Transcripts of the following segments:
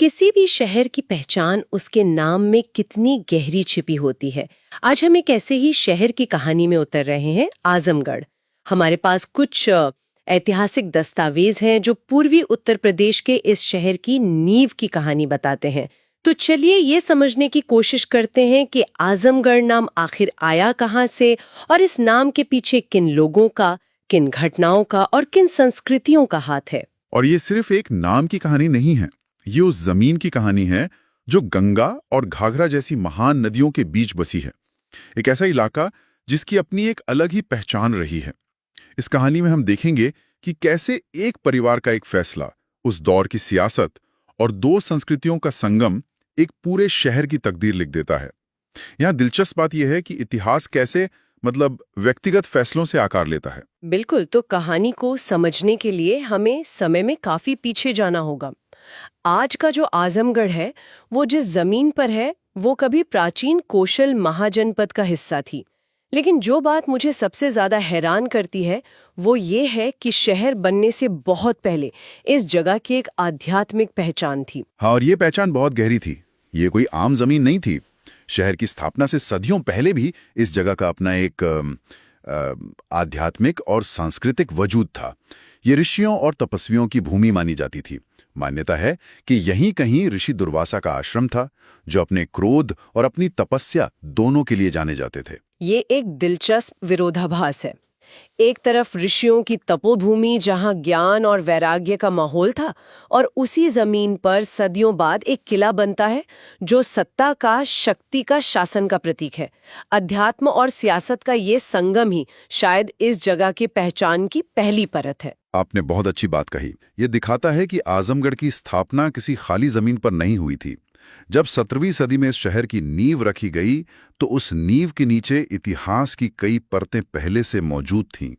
किसी भी शहर की पहचान उसके नाम में कितनी गहरी छिपी होती है। आज हम एक ऐसे ही शहर की कहानी में उतर रहे हैं, आजमगढ़। हमारे पास कुछ ऐतिहासिक दस्तावेज हैं जो पूर्वी उत्तर प्रदेश के इस शहर की नींव की कहानी बताते हैं। तो चलिए ये समझने की कोशिश करते हैं कि आजमगढ़ नाम आखिर आया कहाँ से और इस नाम के पीछे किन लोगों का, किन घटनाओं का और किन संस्कृतियों का हाथ है। और ये सिर्फ एक नाम की कहानी नहीं है, ये उस जमीन की कहानी है जो गंगा और घाघरा जैसी महान नदियों के बीच बसी है। एक ऐसा इलाका जिसकी अपनी एक अलग ही पहचान रही है। इस कहानी में हम देखेंगे कि कैसे एक परिवार का एक फैसला, उस दौर की सियासत और दो संस्कृतियों का संगम एक पूरे शहर की तकदीर लिख देता है। यहाँ दिलचस्प बात यह है कि इतिहास कैसे व्यक्तिगत फैसलों से आकार लेता है। बिल्कुल, तो कहानी को समझने के लिए हमें समय में काफी पीछे जाना होगा। आज का जो आजमगढ़ है, वो जिस जमीन पर है, वो कभी प्राचीन कोशल महाजनपद का हिस्सा थी। लेकिन जो बात मुझे सबसे ज्यादा हैरान करती है, वो ये है कि शहर बनने से बहुत पहले इस जगह की एक आध्यात्मिक पहचान थी। हाँ, और ये पहचान बहुत गहरी थी। ये कोई आम जमीन नहीं थी। शहर की स्थापना से सदियों पहले भी इस जगह का अपना एक आध्यात्मिक और सांस्कृतिक वजूद था। ये ऋषियों और तपस्वियों की भूमि मानी जाती थी। मान्यता है कि यहीं कहीं ऋषि दुर्वासा का आश्रम था, जो अपने क्रोध और अपनी तपस्या दोनों के लिए जाने जाते थे। ये एक दिलचस्प विरोधाभास है। एक तरफ ऋषियों की तपोभूमि जहां ज्ञान और वैराग्य का माहौल था, और उसी जमीन पर सदियों बाद एक किला बनता है जो सत्ता का, शक्ति का, शासन का प्रतीक है। अध्यात्म और सियासत का ये संगम ही शायद इस जगह की पहचान की पहली परत है। आपने बहुत अच्छी बात कही। ये दिखाता है कि आजमगढ़ की स्थापना किसी खाली जमीन पर नहीं हुई थी। जब 17वीं सदी में इस शहर की नींव रखी गई, तो उस नींव के नीचे इतिहास की कई परतें पहले से मौजूद थीं।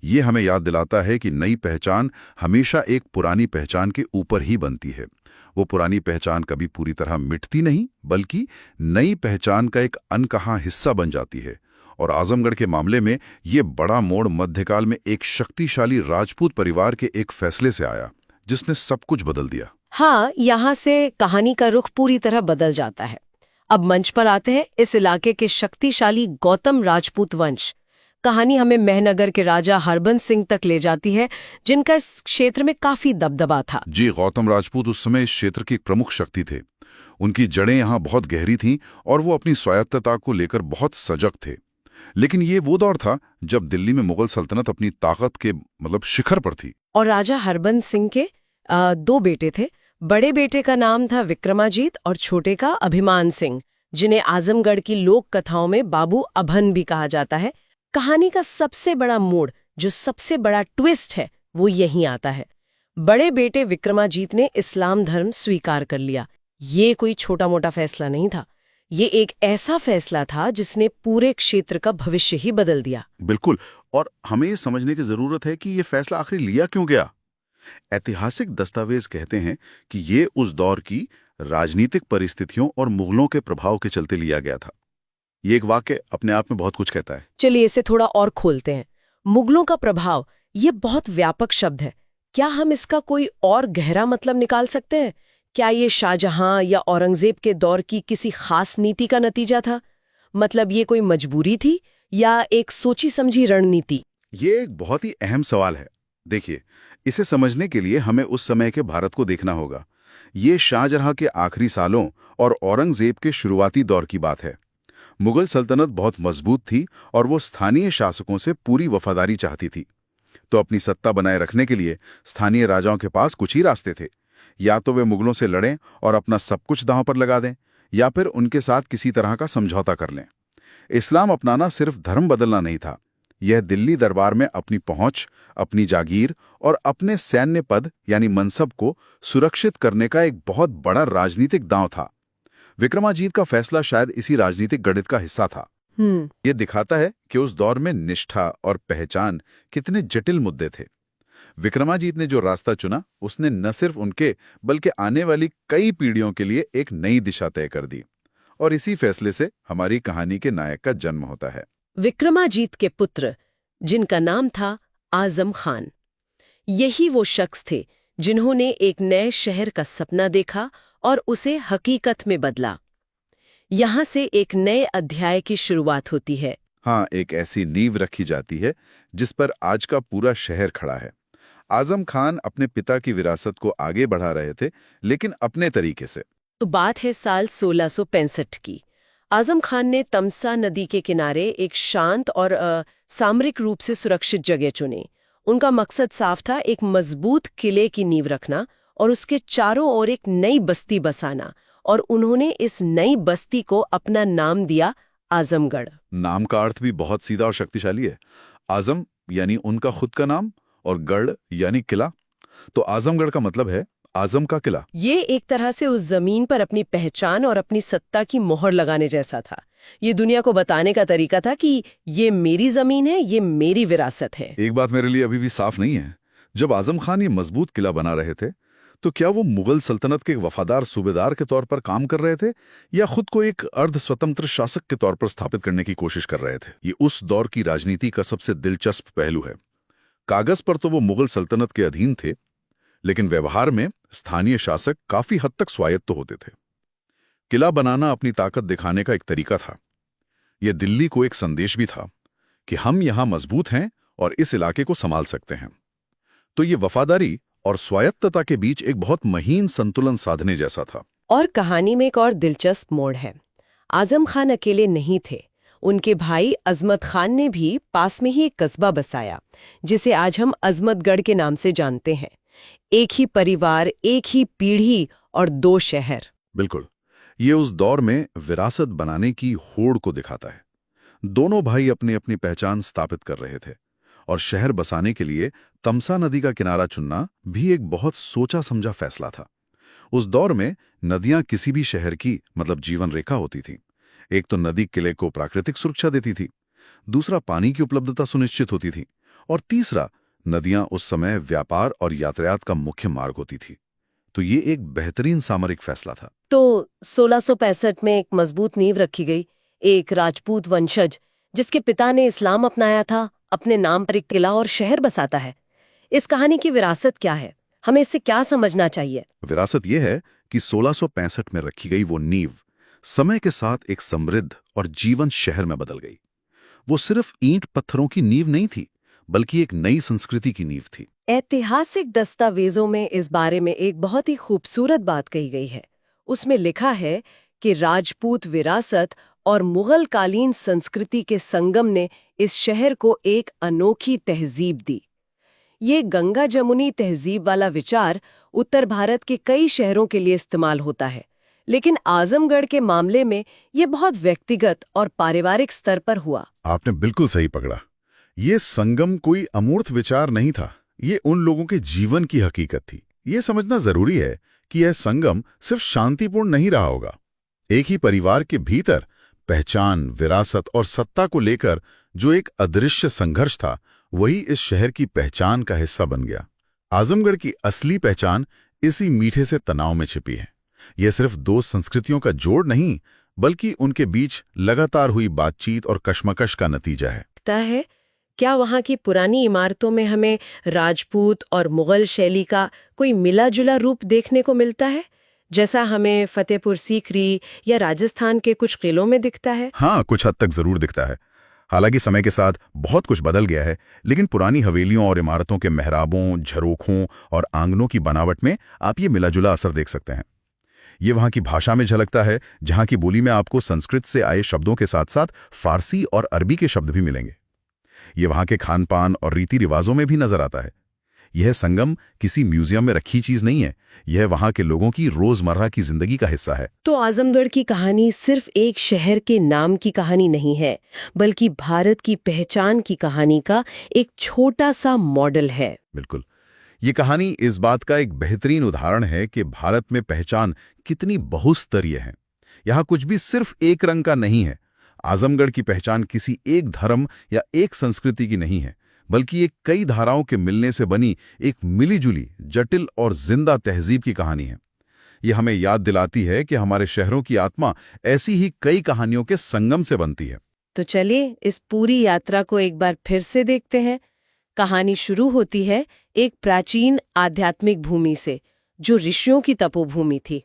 ये हमें याद दिलाता है कि नई पहचान हमेशा एक पुरानी पहचान के ऊपर ही बनती है। वो पुरानी पहचान कभी पूरी तरह मिटती नहीं, बल्कि नई पहचान का एक अनकहा हिस्सा बन जाती है। और आजमगढ़ के मामले में ये बड़ा मोड़ मध्यकाल में एक शक्तिशाली राजपूत परिवार के एक फैसले से आया, जिसने सब कुछ बदल दिया। हाँ, यहाँ से कहानी का रुख पूरी तरह बदल जाता है। अब मंच पर आते हैं इस इलाके के शक्तिशाली गौतम राजपूत वंश। कहानी हमें मेहनगर के राजा हरबंस सिंह तक ले जाती है, जिनका इस क्षेत्र में काफी दबदबा था। जी, गौतम राजपूत उस समय इस क्षेत्र की एक प्रमुख शक्ति थे। उनकी जड़ें यहाँ बहुत गहरी थीं और वो अपनी स्वायत्तता को लेकर बहुत सजग थे। लेकिन ये वो दौर था जब दिल्ली में मुगल सल्तनत अपनी ताकत के शिखर पर थी। और राजा हरबंस सिंह के दो बेटे थे। बड़े बेटे का नाम था विक्रमाजीत और छोटे का अभिमान सिंह, जिन्हें आजमगढ़ की लोक कथाओं में बाबू अभन भी कहा जाता है। कहानी का सबसे बड़ा मोड़, जो सबसे बड़ा ट्विस्ट है, वो यहीं आता है। बड़े बेटे विक्रमाजीत ने इस्लाम धर्म स्वीकार कर लिया। ये कोई छोटा मोटा फैसला नहीं था। ये एक ऐसा फैसला था जिसने पूरे क्षेत्र का भविष्य ही बदल दिया। बिल्कुल, और हमें ये समझने की जरूरत है कि ये फैसला आखिर लिया क्यों गया। ऐतिहासिक दस्तावेज कहते हैं कि ये उस दौर की राजनीतिक परिस्थितियों और मुगलों के प्रभाव के चलते लिया गया था। ये एक वाक्य अपने आप में बहुत कुछ कहता है। चलिए इसे थोड़ा और खोलते हैं। मुगलों का प्रभाव, ये बहुत व्यापक शब्द है। क्या हम इसका कोई और गहरा मतलब निकाल सकते हैं? क्या ये शाहजहां या औरंगजेब के दौर की किसी खास नीति का नतीजा था? मतलब ये कोई मजबूरी थी या एक सोची समझी रणनीति? ये एक बहुत ही अहम सवाल है। देखिए, इसे समझने के लिए हमें उस समय के भारत को देखना होगा। ये शाहजहां के आखिरी सालों और औरंगजेब के शुरुआती दौर की बात है। मुगल सल्तनत बहुत मजबूत थी और वो स्थानीय शासकों से पूरी वफादारी चाहती थी। तो अपनी सत्ता बनाए रखने के लिए स्थानीय राजाओं के पास कुछ ही रास्ते थे। या तो वे मुगलों से लड़ें और अपना सब कुछ दांव पर लगा दें, या फिर उनके साथ किसी तरह का समझौता कर लें। इस्लाम अपनाना सिर्फ धर्म बदलना नहीं था, यह दिल्ली दरबार में अपनी पहुंच, अपनी जागीर और अपने सैन्य पद यानी मनसब को सुरक्षित करने का एक बहुत बड़ा राजनीतिक दांव था। विक्रमाजीत का फैसला शायद इसी राजनीतिक गणित का हिस्सा था। यह दिखाता है कि उस दौर में निष्ठा और पहचान कितने जटिल मुद्दे थे। विक्रमाजीत ने जो रास्ता चुना, उसने न सिर्फ उनके बल्कि आने वाली कई पीढ़ियों के लिए एक नई दिशा तय कर दी। और इसी फैसले से हमारी कहानी के नायक का जन्म होता है। विक्रमाजीत के पुत्र, जिनका नाम था आजम खान, यही वो शख्स थे जिन्होंने एक नए शहर का सपना देखा और उसे हकीकत में बदला। यहाँ से एक नए अध्याय की शुरुआत होती है। हाँ, एक ऐसी नींव रखी जाती है जिस पर आज का पूरा शहर खड़ा है। आजम खान अपने पिता की विरासत को आगे बढ़ा रहे थे, लेकिन अपने तरीके से। तो बात है साल 1665 की। आजम खान ने तमसा नदी के किनारे एक शांत और सामरिक रूप से सुरक्षित जगह चुनी। उनका मकसद साफ था, एक मजबूत किले की नींव रखना और उसके चारों ओर एक नई बस्ती बसाना। और उन्होंने इस नई बस्ती को अपना नाम दिया आजमगढ़। नाम का अर्थ भी बहुत सीधा और शक्तिशाली है। आजम यानी उनका खुद का नाम, और गढ़ यानी किला। तो आजमगढ़ का मतलब है आजम का किला। ये एक तरह से उस जमीन पर अपनी पहचान और अपनी सत्ता की मोहर लगाने जैसा था। ये दुनिया को बताने का तरीका था कि ये मेरी जमीन है, ये मेरी विरासत है। एक बात मेरे लिए अभी भी साफ नहीं है, जब आजम खान ये मजबूत किला बना रहे थे तो क्या वो मुगल सल्तनत के एक वफादार सूबेदार के तौर पर काम कर रहे थे, या खुद को एक अर्ध स्वतंत्र शासक के तौर पर स्थापित करने की कोशिश कर रहे थे? ये उस दौर की राजनीति का सबसे दिलचस्प पहलू है। कागज पर तो वो मुगल सल्तनत के अधीन थे, लेकिन व्यवहार में स्थानीय शासक काफी हद तक स्वायत्त होते थे। किला बनाना अपनी ताकत दिखाने का एक तरीका था। यह दिल्ली को एक संदेश भी था कि हम यहां मजबूत हैं और इस इलाके को संभाल सकते हैं। तो ये वफादारी और स्वायत्तता के बीच एक बहुत महीन संतुलन साधने जैसा था। और कहानी में एक और दिलचस्प मोड़ है। आजम खान अकेले नहीं थे। उनके भाई अजमत खान ने भी पास में ही एक कस्बा बसाया, जिसे आज हम अजमतगढ़ के नाम से जानते हैं। एक ही परिवार, एक ही पीढ़ी और दो शहर। बिल्कुल, ये उस दौर में विरासत बनाने की होड़ को दिखाता है। दोनों भाई अपनी अपनी पहचान स्थापित कर रहे थे, और शहर बसाने के लिए तमसा नदी का किनारा चुनना भी एक बहुत सोचा समझा फैसला था। उस दौर में नदियां किसी भी शहर की मतलब जीवन रेखा होती थी। एक तो नदी किले को प्राकृतिक सुरक्षा देती थी, दूसरा पानी की उपलब्धता सुनिश्चित होती थी, और तीसरा नदियां उस समय व्यापार और यातायात का मुख्य मार्ग होती थी। तो ये एक बेहतरीन सामरिक फैसला था। तो 1665 में एक मजबूत नींव रखी गई। एक राजपूत वंशज जिसके पिता ने इस्लाम अपनाया था, अपने नाम पर एक किला और शहर बसाता है। इस कहानी की विरासत क्या है? हमें इससे क्या समझना चाहिए? विरासत यह है कि 1665 में रखी गई वो नींव समय के साथ एक समृद्ध और जीवंत शहर में बदल गई। वो सिर्फ ईंट पत्थरों की नींव नहीं थी, बल्कि एक नई संस्कृति की नींव थी। ऐतिहासिक दस्तावेजों में इस बारे में एक बहुत ही खूबसूरत बात कही गई है। उसमें लिखा है कि राजपूत विरासत और मुगल कालीन संस्कृति के संगम ने इस शहर को एक अनोखी तहजीब दी। ये गंगा जमुनी तहजीब वाला विचार उत्तर भारत के कई शहरों के लिए इस्तेमाल होता है, लेकिन आजमगढ़ के मामले में ये बहुत व्यक्तिगत और पारिवारिक स्तर पर हुआ। आपने बिल्कुल सही पकड़ा। ये संगम कोई अमूर्त विचार नहीं था, ये उन लोगों के जीवन की हकीकत थी। ये समझना जरूरी है कि यह संगम सिर्फ शांतिपूर्ण नहीं रहा होगा। एक ही परिवार के भीतर पहचान, विरासत और सत्ता को लेकर जो एक अदृश्य संघर्ष था, वही इस शहर की पहचान का हिस्सा बन गया। आजमगढ़ की असली पहचान इसी मीठे से तनाव में छिपी है। यह सिर्फ दो संस्कृतियों का जोड़ नहीं, बल्कि उनके बीच लगातार हुई बातचीत और कशमकश का नतीजा है। लगता है क्या वहाँ की पुरानी इमारतों में हमें राजपूत और मुगल शैली का कोई मिला जुला रूप देखने को मिलता है, जैसा हमें फतेहपुर सीकरी या राजस्थान के कुछ किलों में दिखता है? हाँ, कुछ हद तक जरूर दिखता है। हालांकि समय के साथ बहुत कुछ बदल गया है, लेकिन पुरानी हवेलियों और इमारतों के मेहराबों, झरोखों और आंगनों की बनावट में आप ये मिलाजुला असर देख सकते हैं। ये वहाँ की भाषा में झलकता है, जहाँ की बोली में आपको संस्कृत से आए शब्दों के साथ साथ फारसी और अरबी के शब्द भी मिलेंगे। ये वहाँ के खान पान और रीति रिवाजों में भी नजर आता है। यह संगम किसी म्यूजियम में रखी चीज नहीं है, यह वहाँ के लोगों की रोजमर्रा की जिंदगी का हिस्सा है। तो आजमगढ़ की कहानी सिर्फ एक शहर के नाम की कहानी नहीं है, बल्कि भारत की पहचान की कहानी का एक छोटा सा मॉडल है। बिल्कुल, ये कहानी इस बात का एक बेहतरीन उदाहरण है कि भारत में पहचान कितनी बहुस्तरीय है। यहाँ कुछ भी सिर्फ एक रंग का नहीं है। आजमगढ़ की पहचान किसी एक धर्म या एक संस्कृति की नहीं है, बल्कि एक कई धाराओं के मिलने से बनी एक मिलीजुली, जटिल और जिंदा तहजीब की कहानी है। ये हमें याद दिलाती है कि हमारे शहरों की आत्मा ऐसी ही कई कहानियों के संगम से बनती है। तो चलिए इस पूरी यात्रा को एक बार फिर से देखते हैं। कहानी शुरू होती है एक प्राचीन आध्यात्मिक भूमि से, जो ऋषियों की तपोभूमि थी।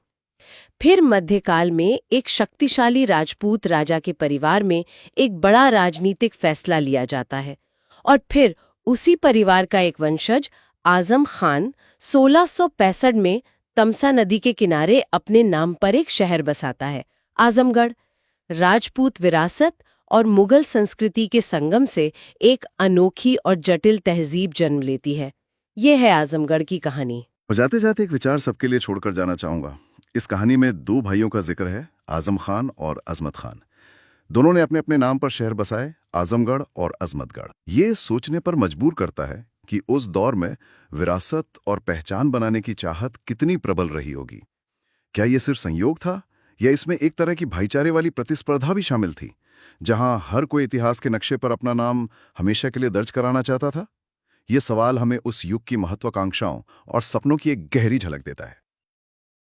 फिर मध्यकाल में एक शक्तिशाली राजपूत राजा के परिवार में एक बड़ा राजनीतिक फैसला लिया जाता है और फिर उसी परिवार का एक वंशज आजम खान 1665 में तमसा नदी के किनारे अपने नाम पर एक शहर बसाता है, आजमगढ़। राजपूत विरासत और मुगल संस्कृति के संगम से एक अनोखी और जटिल तहजीब जन्म लेती है। ये है आजमगढ़ की कहानी। जाते जाते एक विचार सबके लिए छोड़कर जाना चाहूंगा। इस कहानी में दो भाइयों का जिक्र है, आजम खान और अजमत खान। दोनों ने अपने अपने नाम पर शहर बसाए, आजमगढ़ और अजमतगढ़। ये सोचने पर मजबूर करता है कि उस दौर में विरासत और पहचान बनाने की चाहत कितनी प्रबल रही होगी। क्या ये सिर्फ संयोग था या इसमें एक तरह की भाईचारे वाली प्रतिस्पर्धा भी शामिल थी, जहां हर कोई इतिहास के नक्शे पर अपना नाम हमेशा के लिए दर्ज कराना चाहता था? ये सवाल हमें उस युग की महत्वाकांक्षाओं और सपनों की एक गहरी झलक देता है।